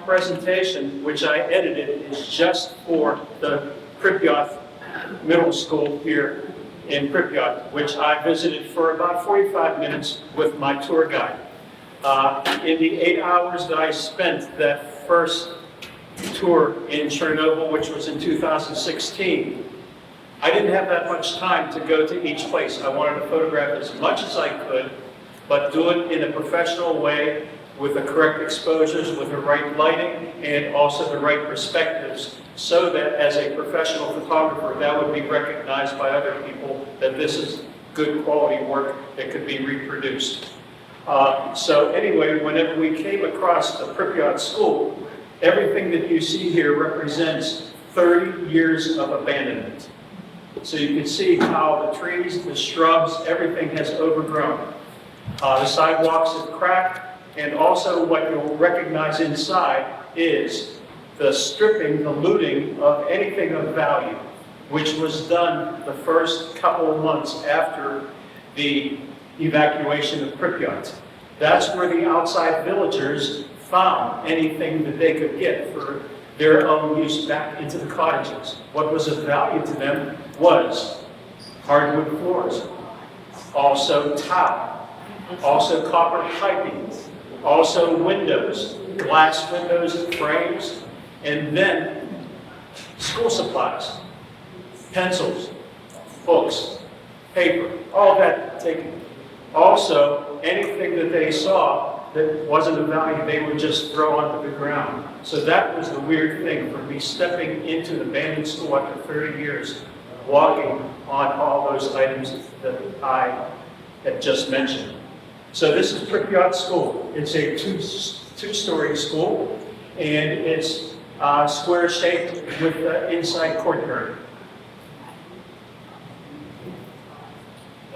presentation, which I edited, is just for the Pripyat Middle School here in Pripyat, which I visited for about 45 minutes with my tour guide. In the 8 hours that I spent that first tour in Chernobyl, which was in 2016, I didn't have that much time to go to each place. I wanted to photograph as much as I could, but do it in a professional way with the correct exposures, with the right lighting, and also the right perspectives, so that as a professional photographer, that would be recognized by other people that this is good quality work that could be reproduced. So anyway, whenever we came across the Pripyat school, everything that you see here represents 30 years of abandonment. So you can see how the trees, the shrubs, everything has overgrown. The sidewalks have cracked, and also what you'll recognize inside is the stripping, the looting of anything of value, which was done the first couple of months after the evacuation of Pripyat. That's where the outside villagers found anything that they could get for their own use back into the cottages. What was of value to them was hardwood floors, also tile, also copper piping, also windows, glass windows and frames, and then school supplies, pencils, books, paper, all that taken. Also, anything that they saw that wasn't of value, they would just throw onto the ground. So that was the weird thing for me, stepping into the abandoned school after 30 years, walking on all those items that I had just mentioned. So this is Pripyat School. It's a two-story school, and it's square-shaped with the inside courtyard.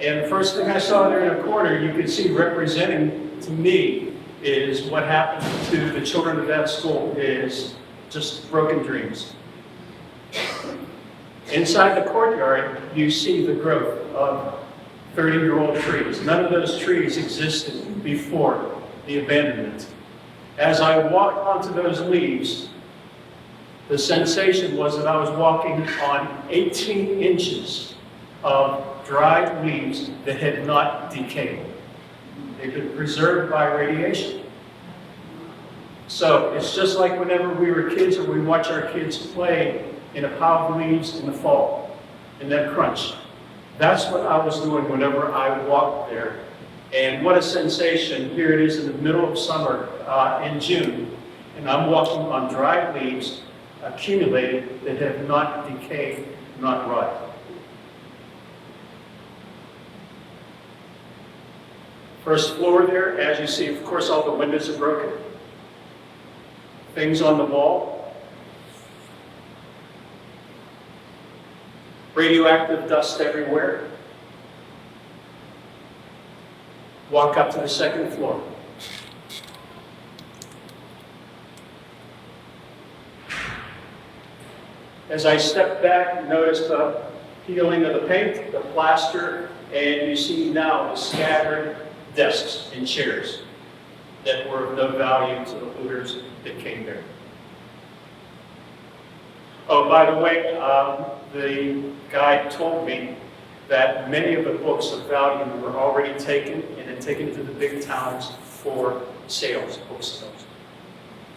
And the first thing I saw there in the corner, you could see representing to me is what happened to the children of that school is just broken dreams. Inside the courtyard, you see the growth of 30-year-old trees. None of those trees existed before the abandonment. As I walked onto those leaves, the sensation was that I was walking on 18 inches of dried leaves that had not decayed. They've been preserved by radiation. So it's just like whenever we were kids or we watch our kids play in a pile of leaves in the fall, in that crunch. That's what I was doing whenever I walked there. And what a sensation. Here it is in the middle of summer in June, and I'm walking on dried leaves accumulated that have not decayed, not rotted. First floor there, as you see, of course, all the windows are broken. Things on the wall. Radioactive dust everywhere. Walk up to the second floor. As I step back, notice the peeling of the paint, the plaster, and you see now the scattered desks and chairs that were of no value to the looters that came there. Oh, by the way, the guide told me that many of the books of value were already taken and then taken to the big towns for sales, book sales.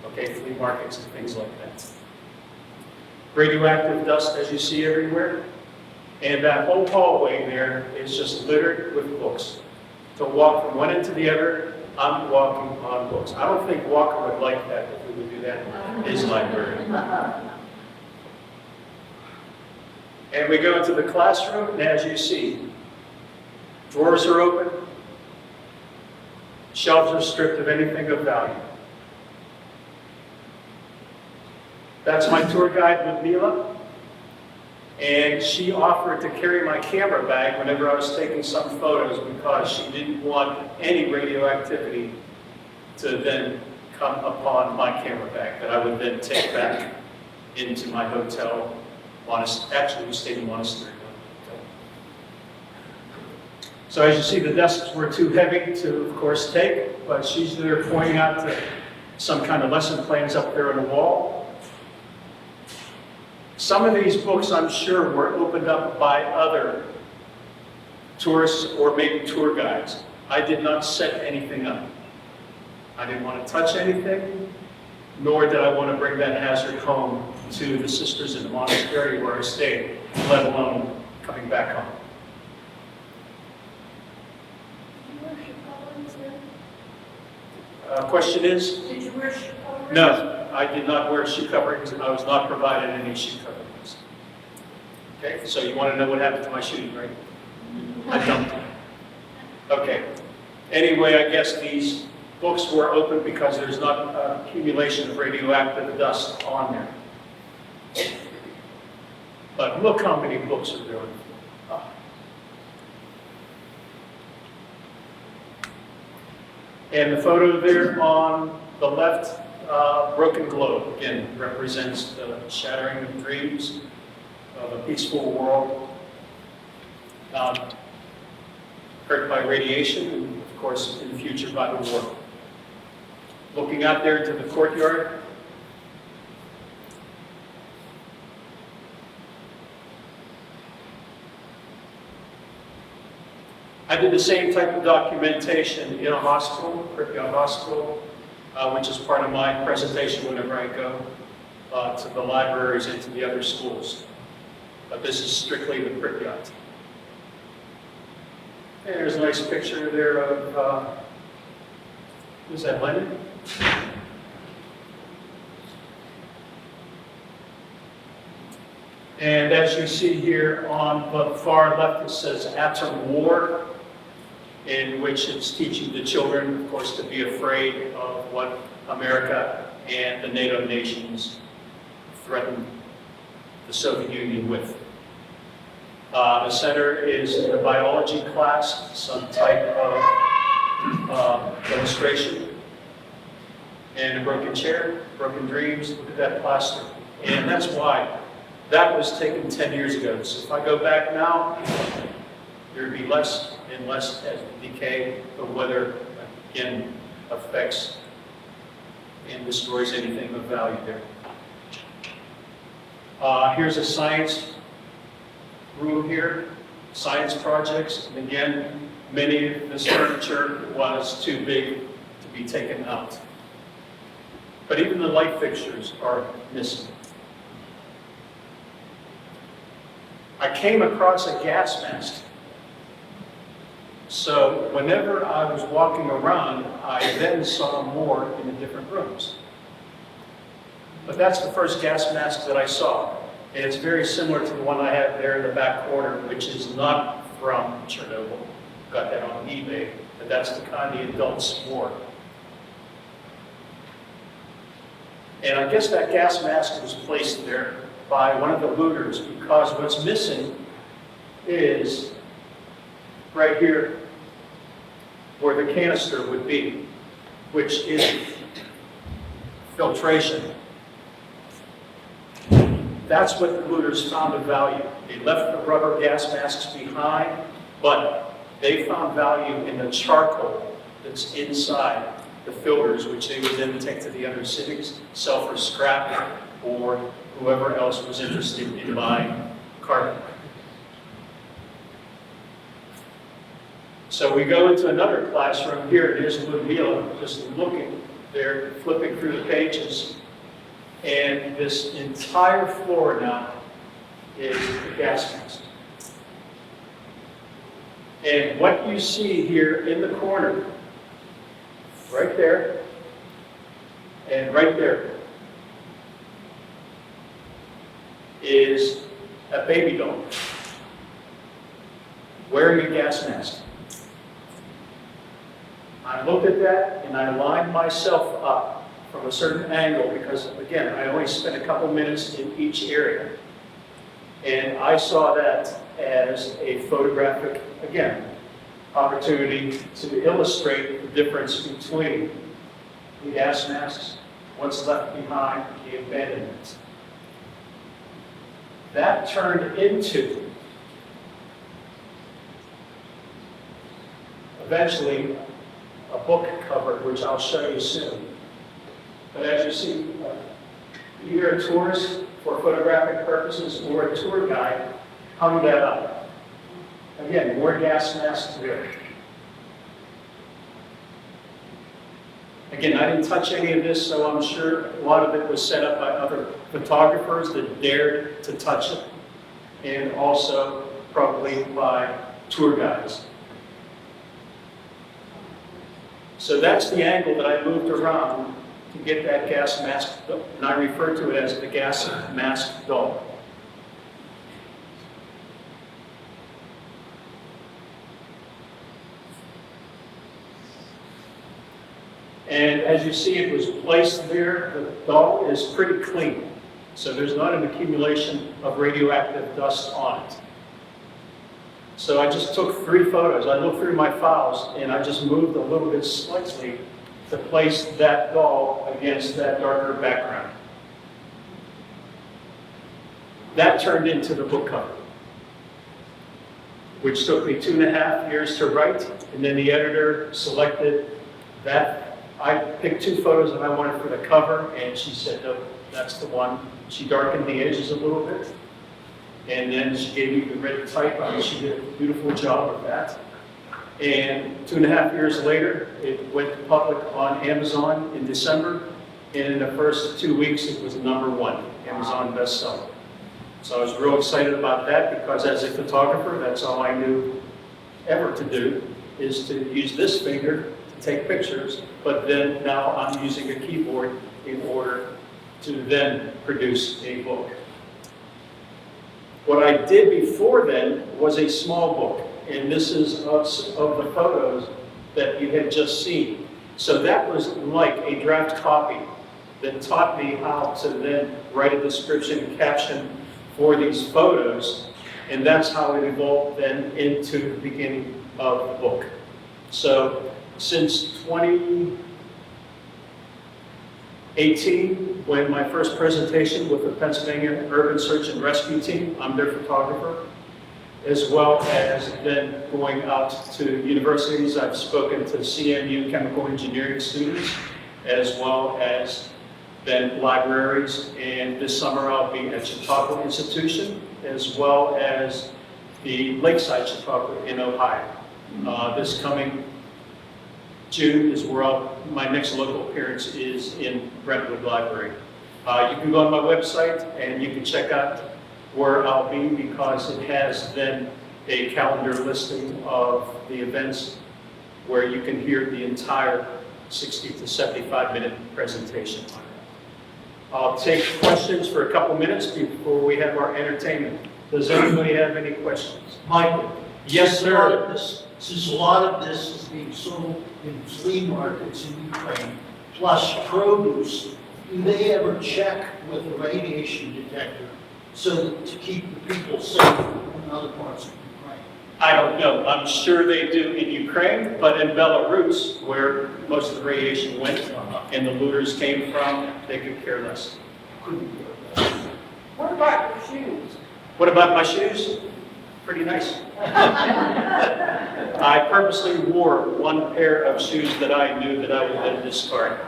Okay, flea markets and things like that. Radioactive dust, as you see everywhere. And that whole hallway there is just littered with books. To walk from one end to the other, I'm walking on books. I don't think Walker would like that if we would do that in his library. And we go into the classroom, and as you see, drawers are open, shelves are stripped of anything of value. That's my tour guide, Ludmila. And she offered to carry my camera bag whenever I was taking some photos because she didn't want any radioactivity to then come upon my camera bag that I would then take back into my hotel. Actually, we stayed in Monastery. So as you see, the desks were too heavy to, of course, take, but she's there pointing out to some kind of lesson plans up there on the wall. Some of these books, I'm sure, were opened up by other tourists or maybe tour guides. I did not set anything up. I didn't want to touch anything, nor did I want to bring that hazard home to the sisters in the monastery where I stayed, let alone coming back home. Question is? Did you wear shoe coverings? No, I did not wear shoe coverings, and I was not provided any shoe coverings. Okay, so you want to know what happened to my shoes, right? I dumped them. Okay. Anyway, I guess these books were open because there's not accumulation of radioactive dust on there. But look how many books are there. And the photo there on the left, broken globe, again, represents the shattering of dreams of a peaceful world hurt by radiation, and of course, in the future by the war. Looking out there to the courtyard, I did the same type of documentation in a hospital, Pripyat Hospital, which is part of my presentation whenever I go to the libraries and to the other schools. But this is strictly the Pripyat. And there's a nice picture there of, who's that, Lenin? And as you see here on the far left, it says Atom War, in which it's teaching the children, of course, to be afraid of what America and the NATO nations threatened the Soviet Union with. The center is in a biology class, some type of demonstration, and a broken chair, broken dreams. Look at that plaster. And that's why that was taken 10 years ago. So if I go back now, there would be less and less decay. The weather, again, affects and destroys anything of value there. Here's a science room here, science projects. And again, many of this furniture was too big to be taken out. But even the light fixtures are missing. I came across a gas mask. So whenever I was walking around, I then saw more in the different rooms. But that's the first gas mask that I saw. And it's very similar to the one I have there in the back corner, which is not from Chernobyl. Got that on eBay, but that's the kind the adults wore. And I guess that gas mask was placed there by one of the looters, because what's missing is right here where the canister would be, which is filtration. That's what the looters found of value. They left the rubber gas masks behind, but they found value in the charcoal that's inside the filters, which they would then take to the other cities, sell for scrap, or whoever else was interested in buying carbon. So we go into another classroom here. It is Ludmila, just looking there, flipping through the pages. And this entire floor now is the gas mask. And what you see here in the corner, right there, and right there, is a baby doll wearing a gas mask. I looked at that and I lined myself up from a certain angle because, again, I only spent a couple minutes in each area. And I saw that as a photographic, again, opportunity to illustrate the difference between the gas masks, what's left behind, the abandonment. That turned into, eventually, a book cover, which I'll show you soon. But as you see, either a tourist for photographic purposes or a tour guide hung that up. Again, more gas masks there. Again, I didn't touch any of this, so I'm sure a lot of it was set up by other photographers that dared to touch it, and also probably by tour guides. So that's the angle that I moved around to get that gas mask, and I refer to it as the gas mask dome. And as you see, it was placed there. The dome is pretty clean, so there's not an accumulation of radioactive dust on it. So I just took 3 photos. I looked through my files, and I just moved a little bit slightly to place that doll against that darker background. That turned into the book cover, which took me 2.5 years to write, and then the editor selected that. I picked 2 photos that I wanted for the cover, and she said, no, that's the one. She darkened the edges a little bit, and then she gave me the red type, and she did a beautiful job of that. And 2.5 years later, it went public on Amazon in December, and in the first 2 weeks, it was #1 Amazon bestseller. So I was real excited about that, because as a photographer, that's all I knew ever to do, is to use this finger to take pictures, but then now I'm using a keyboard in order to then produce a book. What I did before then was a small book, and this is of the photos that you had just seen. So that was like a draft copy that taught me how to then write a description and caption for these photos, and that's how it evolved then into the beginning of the book. So since 2018, when my first presentation with the Pennsylvania Urban Search and Rescue Team, I'm their photographer, as well as then going out to universities. I've spoken to CMU chemical engineering students, as well as then libraries, and this summer I'll be at Chautauqua Institution, as well as the Lakeside Chautauqua in Ohio. This coming June is where my next local appearance is in Brentwood Library. You can go on my website and you can check out where I'll be, because it has then a calendar listing of the events where you can hear the entire 60 to 75 minute presentation. I'll take questions for a couple minutes before we have our entertainment. Does anybody have any questions? Michael? Yes, sir. Since a lot of this is being sold in flea markets in Ukraine, plus produce, do they ever check with a radiation detector so that to keep the people safe in other parts of Ukraine? I don't know. I'm sure they do in Ukraine, but in Belarus, where most of the radiation went and the looters came from, they could care less. What about your shoes? What about my shoes? Pretty nice. I purposely wore one pair of shoes that I knew that I would then discard.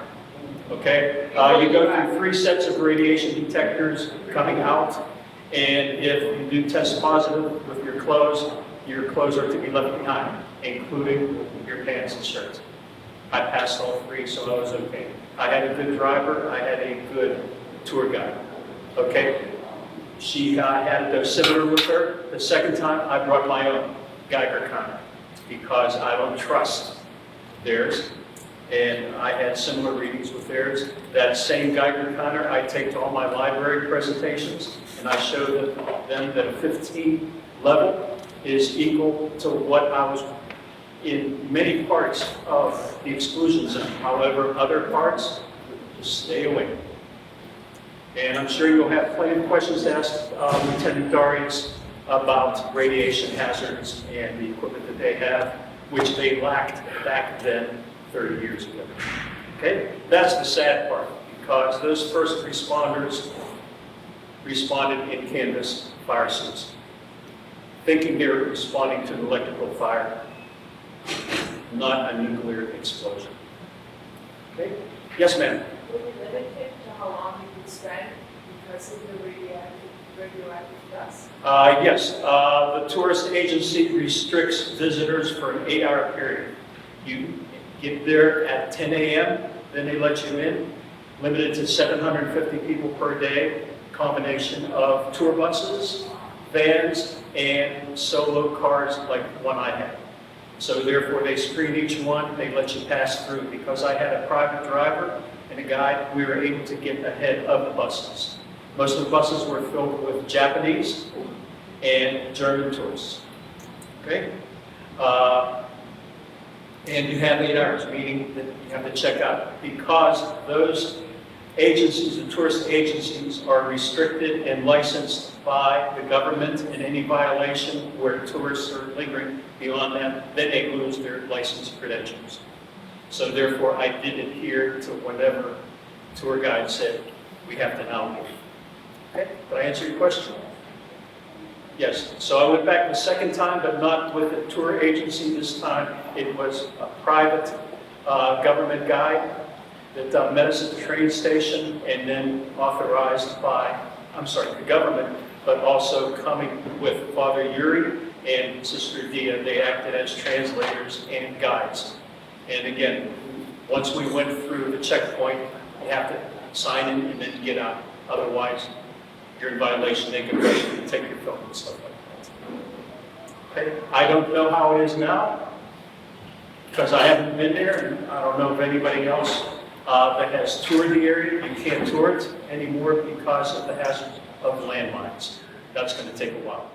Okay? You go through 3 sets of radiation detectors coming out, and if you do test positive with your clothes are to be left behind, including your pants and shirts. I passed all 3, so I was okay. I had a good driver, I had a good tour guide. Okay? She had a dosimeter with her. The second time, I brought my own Geiger counter, because I don't trust theirs, and I had similar readings with theirs. That same Geiger counter I take to all my library presentations, and I show them that a 15 level is equal to what I was in many parts of the exclusion zone. However, other parts, just stay away. And I'm sure you'll have plenty of questions to ask Lieutenant Darius about radiation hazards and the equipment that they have, which they lacked back then 30 years ago. Okay? That's the sad part, because those first responders responded in canvas fire suits, thinking they were responding to an electrical fire, not a nuclear explosion. Okay? Yes, ma'am? Will you limit it to how long you can spend because of the radioactive dust? Yes, the tourist agency restricts visitors for an 8-hour period. You get there at 10 a.m., then they let you in, limited to 750 people per day, combination of tour buses, vans, and solo cars like the one I had. So therefore, they screen each one, they let you pass through. Because I had a private driver and a guide, we were able to get ahead of the buses. Most of the buses were filled with Japanese and German tourists. Okay? And you have 8 hours, meaning that you have to check out. Because those agencies, the tourist agencies, are restricted and licensed by the government, and any violation where tourists are lingering beyond that, then they lose their license credentials. So therefore, I did adhere to whatever tour guide said we have to now do. Okay, did I answer your question? Yes, so I went back the second time, but not with a tour agency this time. It was a private government guide that met us at the train station and then authorized by, the government, but also coming with Father Yuri and Sister Dia. They acted as translators and guides. And again, once we went through the checkpoint, you have to sign in and then get out. Otherwise, you're in violation. They can take your film and stuff like that. Okay. I don't know how it is now because I haven't been there, and I don't know if anybody else that has toured the area. You can't tour it anymore because of the hazard of landmines. That's going to take a while.